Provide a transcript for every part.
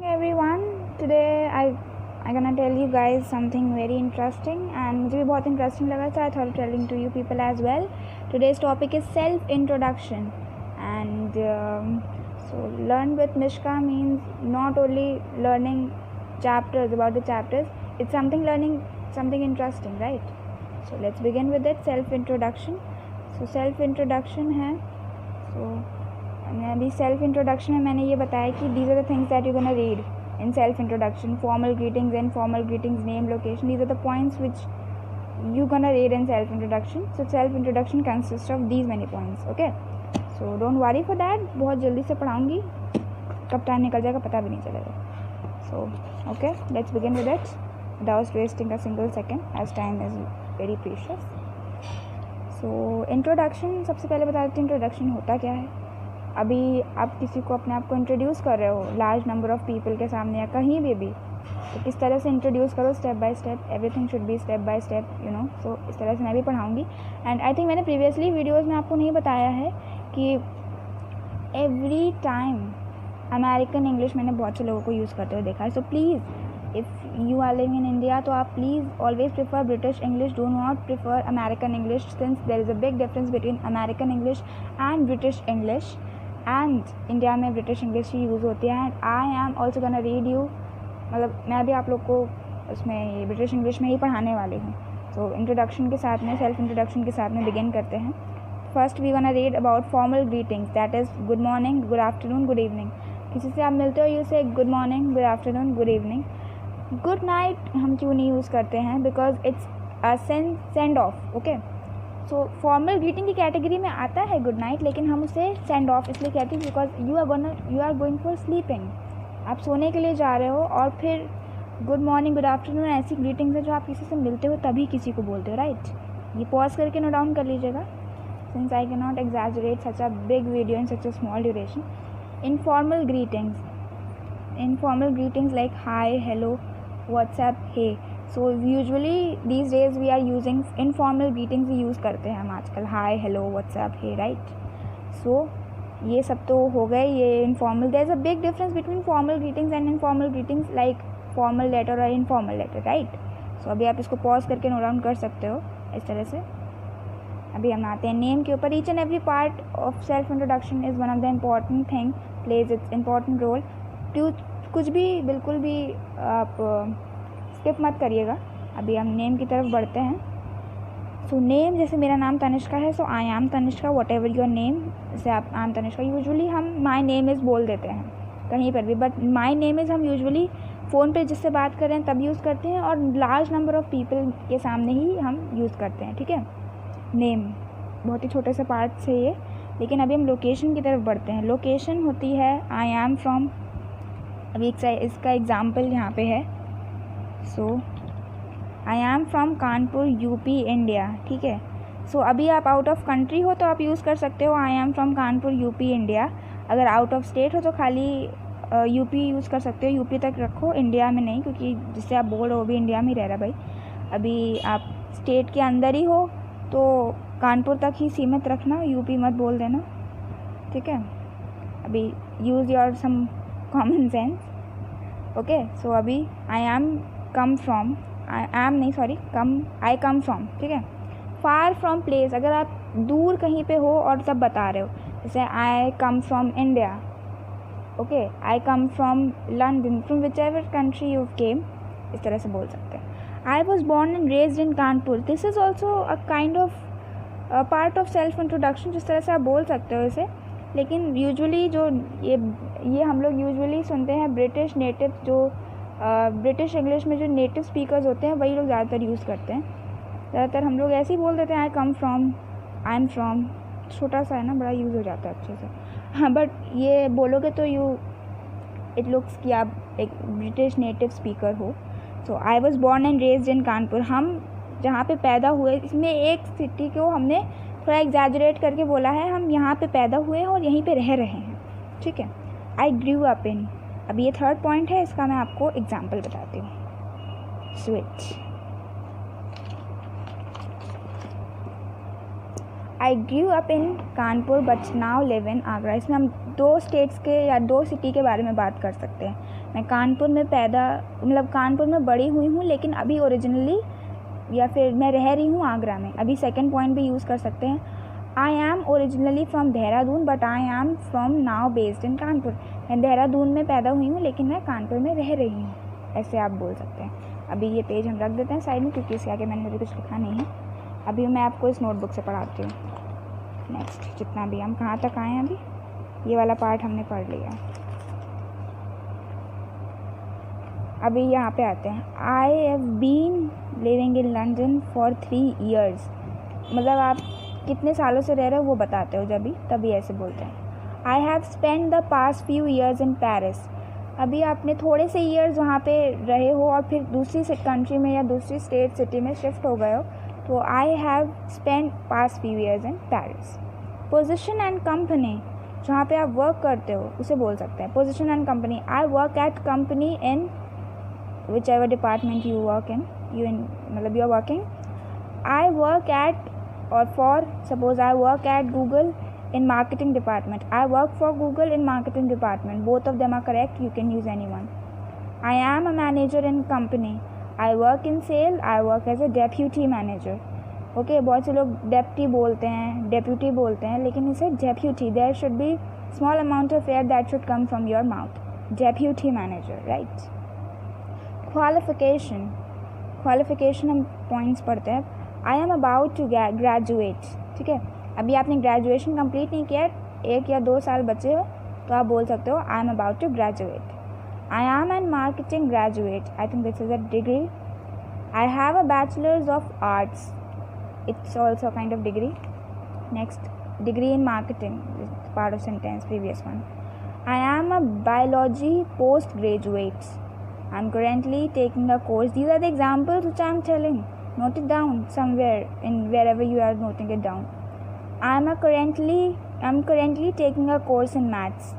everyone, today I gonna tell you guys something very interesting and मुझे भी बहुत interesting लगा था. I thought telling to you people as well. Today's topic is self introduction and so learn with Mishka means not only learning chapters about the chapters, it's learning something interesting, right? So let's begin with it. Self introduction. So self introduction है. So अभी self introduction में मैंने ये बताया कि these are the things that you gonna read in self introduction. Formal greetings, informal greetings, name, location, these are the points which you gonna read in self introduction. So self introduction consist of these many points. Okay, so don't worry for that. बहुत जल्दी से पढ़ाऊँगी, कब time निकल जाएगा पता भी नहीं चलेगा. So okay, let's begin with it without wasting a single second as time is very precious. So introduction, सबसे पहले बता देती हूँ इंट्रोडक्शन होता क्या है. अभी आप किसी को अपने आप को इंट्रोड्यूस कर रहे हो लार्ज नंबर ऑफ़ पीपल के सामने या कहीं भी, तो किस तरह से इंट्रोड्यूस करो step by step. Everything should be step by step, you know. So इस तरह से मैं भी पढ़ाऊँगी. एंड आई थिंक मैंने प्रीवियसली वीडियोज़ में आपको नहीं बताया है कि एवरी टाइम अमेरिकन इंग्लिश मैंने बहुत से लोगों को यूज़ करते हुए देखा है. So please if you are living in India तो आप please always prefer British English. Do not prefer American English since there is a big difference between American English and British English. And India में British English ही use होती है. And I am also gonna read you, मतलब मैं भी आप लोग को उसमें ये ब्रिटिश इंग्लिश में ही पढ़ाने वाली हूँ. सो इंट्रोडक्शन के साथ में, सेल्फ इंट्रोडक्शन के साथ में बिगिन करते हैं. First we gonna read about formal greetings, that is good morning, good afternoon, good evening. किसी से आप मिलते हो यू से good morning, good afternoon, good evening. Good night हम क्यों नहीं यूज़ करते हैं? Because it's a send off. Okay, so formal greeting की कैटेगरी में आता है गुड नाइट, लेकिन हम उसे सेंड ऑफ इसलिए कहते हैं because you are going for sleeping. आप सोने के लिए जा रहे हो और फिर गुड मॉर्निंग, गुड आफ्टरनून ऐसी ग्रीटिंग्स है जो आप किसी से मिलते हो तभी किसी को बोलते हो, राइट? ये पॉज करके नोट डाउन कर लीजिएगा since I can not exaggerate such a big video in such a small duration. Informal greetings like hi, hello, what's up, hey. So usually these days we are using informal greetings ही use करते हैं हम आजकल. Hi, hello, what's up, hey, right? So ये सब तो हो गए ये informal. There is a big difference between formal greetings and informal greetings like formal letter और इनफॉर्मल लेटर, राइट? सो अभी आप इसको पॉज करके नोट डाउन कर सकते हो इस तरह से. अभी हम आते हैं नेम के ऊपर. Each and every part of self introduction is one of the important thing, plays it's important role. कुछ भी बिल्कुल भी आप स्किप मत करिएगा. अभी हम नेम की तरफ बढ़ते हैं. सो नेम, जैसे मेरा नाम तनिष्का है, so I am Tanishka, whatever your name. जैसे आप आई एम तनिष्का, यूजुअली हम माई नेम इज़ बोल देते हैं कहीं पर भी, बट माई नेम इज़ हम यूजुअली फ़ोन पे जिससे बात कर रहे हैं तब यूज़ करते हैं और लार्ज नंबर ऑफ़ पीपल के सामने ही हम यूज़ करते हैं, ठीक है? नेम बहुत ही छोटे से पार्ट से ये. लेकिन अभी हम लोकेशन की तरफ बढ़ते हैं. लोकेशन होती है आई एम फ्रॉम. अभी इसका एग्ज़ाम्पल यहाँ पे है. So I am from Kanpur, UP, India, ठीक है? सो अभी आप आउट ऑफ कंट्री हो तो आप यूज़ कर सकते हो I am from Kanpur, UP, India. अगर आउट ऑफ स्टेट हो तो खाली यूपी यूज़ कर सकते हो. यूपी तक रखो, इंडिया में नहीं, क्योंकि जिससे आप बोल रहे हो भी इंडिया में ही रह रहा भाई. अभी आप स्टेट के अंदर ही हो तो कानपुर तक ही सीमित रखना, यूपी मत बोल देना, ठीक है? अभी use your some common sense. Okay, so अभी I am come from, I come from, ठीक है? फार फ्रॉम प्लेस, अगर आप दूर कहीं पे हो और तब बता रहे हो, जैसे I come from India. Okay, I come from London, from whichever country you came, इस तरह से बोल सकते हैं. I was born and raised in Kanpur, this is also a kind of part of self introduction, जिस तरह से आप बोल सकते हो इसे. लेकिन यूजुअली जो ये हम लोग यूजुअली सुनते हैं ब्रिटिश नेटिव, जो ब्रिटिश इंग्लिश में जो नेटिव स्पीकर्स होते हैं वही लोग ज़्यादातर यूज़ करते हैं. ज़्यादातर हम लोग ऐसे ही बोल देते हैं I come from, I am from. छोटा सा है ना, बड़ा यूज़ हो जाता है अच्छे से. हाँ, बट ये बोलोगे तो इट लुक्स कि आप एक ब्रिटिश नेटिव स्पीकर हो. So I was born and raised in Kanpur, हम जहाँ पे पैदा हुए, इसमें एक सिटी को हमने थोड़ा एग्जैजरेट करके बोला है, हम यहाँ पे पैदा हुए हैं और यहीं पे रह रहे हैं, ठीक है? आई ग्रू अप इन. अभी ये थर्ड पॉइंट है, इसका मैं आपको एग्जाम्पल बताती हूँ. Switch. I grew up in Kanpur but now live in Agra. इसमें हम 2 स्टेट्स के या 2 सिटी के बारे में बात कर सकते हैं। मैं कानपुर में कानपुर में बड़ी हुई हूँ, लेकिन अभी ओरिजिनली या फिर मैं रह रही हूँ आगरा में। अभी सेकंड पॉइंट भी यूज़ कर सकते हैं। I M originally from Dehradun but I am from now based in Kanpur. मैं देहरादून में पैदा हुई हूँ, लेकिन मैं कानपुर में रह रही हूँ। ऐसे आप बोल सकते हैं। अभी ये पेज हम रख देते हैं साइड में, क्योंकि इसके आगे मैंने अभी कुछ लिखा नहीं है। अभी मैं आपको इस नोटबुक से पढ़ाती हूँ। नेक्स्ट जितना भी हम कहाँ तक आए हैं, अभी ये वाला पार्ट हमने पढ़ लिया। अभी यहाँ पे आते हैं। I have been living in London for 3 years। मतलब आप कितने सालों से रह रहे हो वो बताते हो तभी ऐसे बोलते हैं। I have spend the past few years in Paris. अभी आपने थोड़े से ईयर्स वहाँ पे रहे हो और फिर दूसरी कंट्री में या दूसरी स्टेट सिटी में शिफ्ट हो गए हो, तो I have spend past few years in Paris. Position and company, जहाँ पे आप वर्क करते हो उसे बोल सकते हैं position and company. I work at company in whichever department you work in, you are working. I work at, or for suppose I work at Google in marketing department. I work for Google in marketing department. Both of them are correct. You can use anyone. I am a manager in company. I work in sale. I work as a deputy manager. Okay, बहुत से लोग deputy बोलते हैं, deputy बोलते हैं, लेकिन इसे deputy. There should be small amount of air that should come from your mouth. Deputy manager, right? Qualification हम पॉइंट्स पढ़ते हैं। I am about to graduate. ठीक है, अभी आपने ग्रेजुएशन कंप्लीट नहीं किया, 1 या 2 साल बचे हो, तो आप बोल सकते हो I am about to graduate. I am an marketing graduate. I think this is a degree. I have a bachelor's of arts. It's also kind of degree. Next, degree in marketing, part of sentence, previous one. I am a biology post graduate. I'm currently taking a course. These are the examples which I'm telling. Note it down somewhere in wherever you are noting it down. I'm currently taking a course in maths.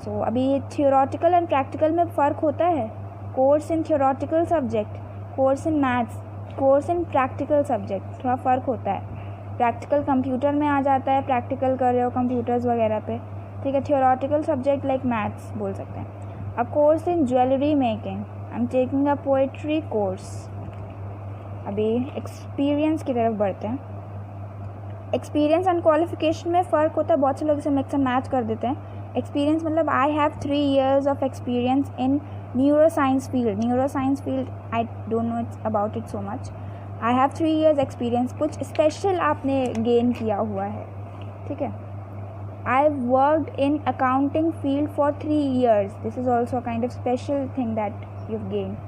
So अभी theoretical and practical में फ़र्क होता है। Course in theoretical subject, course in maths, course in practical subject, थोड़ा फ़र्क होता है। Practical computer में आ जाता है, practical कर रहे हो कंप्यूटर्स वगैरह पे, ठीक है। theoretical subject like maths बोल सकते हैं। A course in jewelry making. I'm taking a poetry course. अभी एक्सपीरियंस की तरफ बढ़ते हैं। एक्सपीरियंस एंड क्वालिफिकेशन में फ़र्क होता है, बहुत से लोग इसे मिक्स एंड मैच कर देते हैं। एक्सपीरियंस मतलब I have 3 years of experience in neuroscience field. Neuroscience field I don't know it's about it so much. I have 3 years experience, कुछ स्पेशल आपने गेन किया हुआ है, ठीक है। I've worked in accounting field for 3 years. This is also a kind of special thing that you've gained.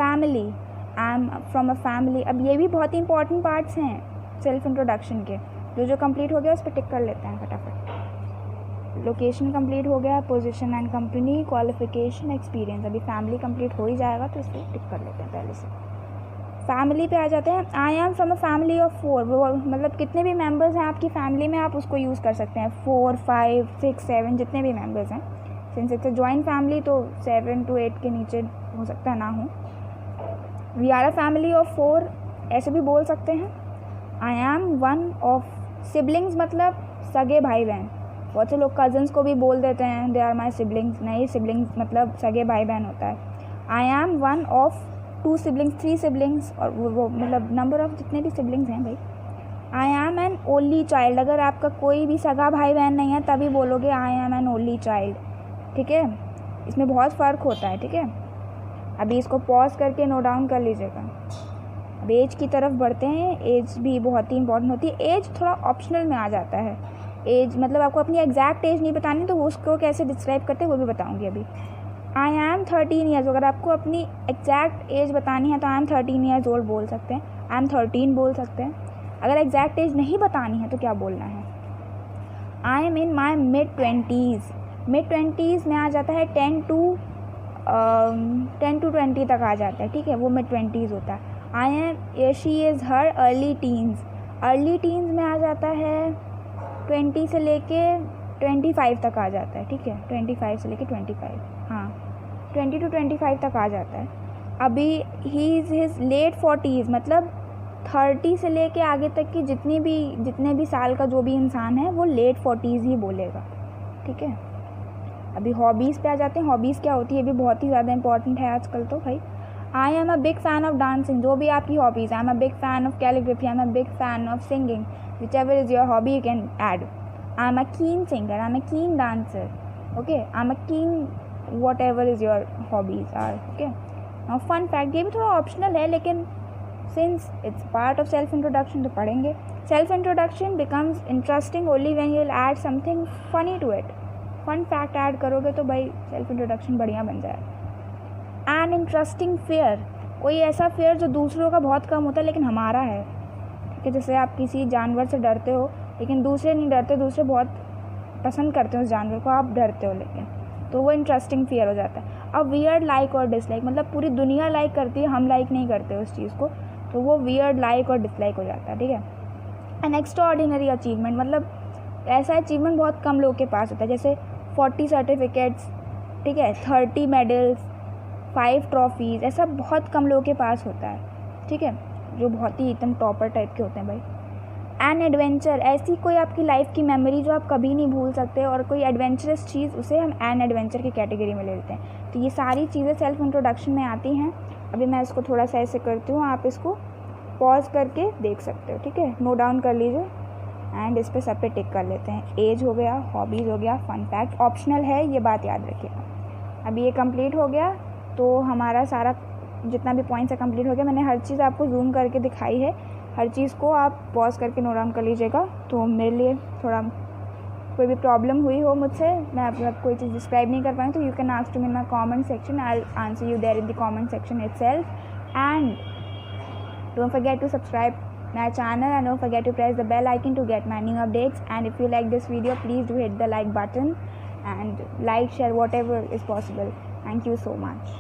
Family. I'm from a family. अब ये भी बहुत ही important parts हैं सेल्फ इंट्रोडक्शन के। जो कंप्लीट हो गया उस पर टिक कर लेते हैं फटाफट। लोकेशन कंप्लीट हो गया, position and company, qualification, experience. अभी फैमिली कंप्लीट हो ही जाएगा, तो इस पर टिक कर लेते हैं पहले से। फैमिली पे आ जाते हैं। I am from a family of 4। वो मतलब कितने भी मेंबर्स हैं आपकी फैमिली में, आप उसको यूज़ कर सकते हैं। 4, 5, 6, 7 जितने भी मेंबर्स हैं। Since it's a joint family, तो 7 to 8 के नीचे हो सकता है ना हो। We are a family of 4 ऐसे भी बोल सकते हैं। I am one of siblings, मतलब सगे भाई बहन। बहुत से लोग कज़न्स को भी बोल देते हैं दे आर माई सिबलिंग्स। नहीं, सिबलिंग्स मतलब सगे भाई बहन होता है। आई am one of 2 siblings, 3 siblings, और वो मतलब नंबर ऑफ जितने भी सिबलिंग्स हैं भाई। I am an only child. अगर आपका कोई भी सगा भाई बहन नहीं है तभी बोलोगे I am an only child, ठीक है। इसमें बहुत फ़र्क होता है, ठीक है। अभी इसको पॉज करके नोट डाउन कर लीजिएगा। अब एज की तरफ बढ़ते हैं। एज भी बहुत ही इंपॉर्टेंट होती है। एज थोड़ा ऑप्शनल में आ जाता है। एज मतलब आपको अपनी एग्जैक्ट एज नहीं बतानी, तो उसको कैसे डिस्क्राइब करते हैं वो भी बताऊँगी अभी। I M 13 years। अगर आपको अपनी एग्जैक्ट एज बतानी है तो आई एम 13 years old बोल सकते हैं, आई एम 13 बोल सकते हैं। अगर एग्जैक्ट एज नहीं बतानी है तो क्या बोलना है? I am in my mid-20s। mid-20s में आ जाता है 10 to 20 तक आ जाता है, ठीक है, वो mid-20s होता है। I am she is her early teens. Early teens में आ जाता है 20 से लेके 25 तक आ जाता है, ठीक है। 25 से लेके 25, हाँ 20 to 25 तक आ जाता है। अभी he is his late 40s, मतलब 30 से लेके आगे तक की जितने भी साल का जो भी इंसान है वो लेट 40s ही बोलेगा, ठीक है। अभी हॉबीज़ पे आ जाते हैं। हॉबीज़ क्या होती है, ये भी बहुत ही ज़्यादा इंपॉर्टेंट है आजकल तो भाई। I am a big fan of dancing, जो भी आपकी hobbies, I am a big fan of calligraphy, I am a big fan of singing, whichever is your hobby you can add. I am a keen singer, I am a keen dancer, okay, I am a keen whatever is your hobbies are, okay. Now fun fact, ये भी थोड़ा optional है लेकिन since it's part of self introduction तो पढ़ेंगे। Self introduction becomes interesting only when you will add something funny to it. Fun fact add करोगे तो भाई सेल्फ इंट्रोडक्शन बढ़िया बन जाए। एन इंटरेस्टिंग फेयर, कोई ऐसा फेयर जो दूसरों का बहुत कम होता है लेकिन हमारा है, ठीक है। जैसे आप किसी जानवर से डरते हो लेकिन दूसरे नहीं डरते, दूसरे बहुत पसंद करते हो उस जानवर को, आप डरते हो लेकिन, तो वो इंटरेस्टिंग फेयर हो जाता है। अब वियर्ड लाइक और डिसलाइक, मतलब पूरी दुनिया लाइक करती है, हम लाइक नहीं करते उस चीज़ को, तो वो वियर्ड लाइक और डिसलाइक हो जाता है, ठीक है। एन एक्स्ट्राऑर्डिनरी अचीवमेंट, मतलब ऐसा अचीवमेंट बहुत कम लोगों के पास होता है, जैसे 40 सर्टिफिकेट्स, ठीक है, 30 मेडल्स, 5 ट्रॉफीज़, ऐसा बहुत कम लोगों के पास होता है, ठीक है, जो बहुत ही एकदम टॉपर टाइप के होते हैं भाई। एन एडवेंचर, ऐसी कोई आपकी लाइफ की मेमोरी जो आप कभी नहीं भूल सकते, और कोई एडवेंचरस चीज़, उसे हम एन एडवेंचर की कैटेगरी में ले लेते हैं। तो ये सारी चीज़ें सेल्फ इंट्रोडक्शन में आती हैं। अभी मैं इसको थोड़ा सा ऐसे करती हूँ, आप इसको पॉज करके देख सकते हो, ठीक है, नोट डाउन कर लीजिए एंड इस पर सब पे टिक कर लेते हैं। एज हो गया, हॉबीज़ हो गया, फन फैक्ट ऑप्शनल है, ये बात याद रखिएगा। अभी ये कंप्लीट हो गया तो हमारा सारा जितना भी पॉइंट्स है कंप्लीट हो गया। मैंने हर चीज़ आपको जूम करके दिखाई है, हर चीज़ को आप पॉज करके नोट डाउन कर लीजिएगा। तो मेरे लिए थोड़ा कोई भी प्रॉब्लम हुई हो मुझसे, मैं आप कोई चीज़ डिस्क्राइब नहीं कर पाई, तो you can ask to me in my comment section, I will answer you there in the comment section itself. And don't forget to subscribe my channel and don't forget to press the bell icon to get my new updates. And if you like this video, please do hit the like button and like, share, whatever is possible. Thank you so much.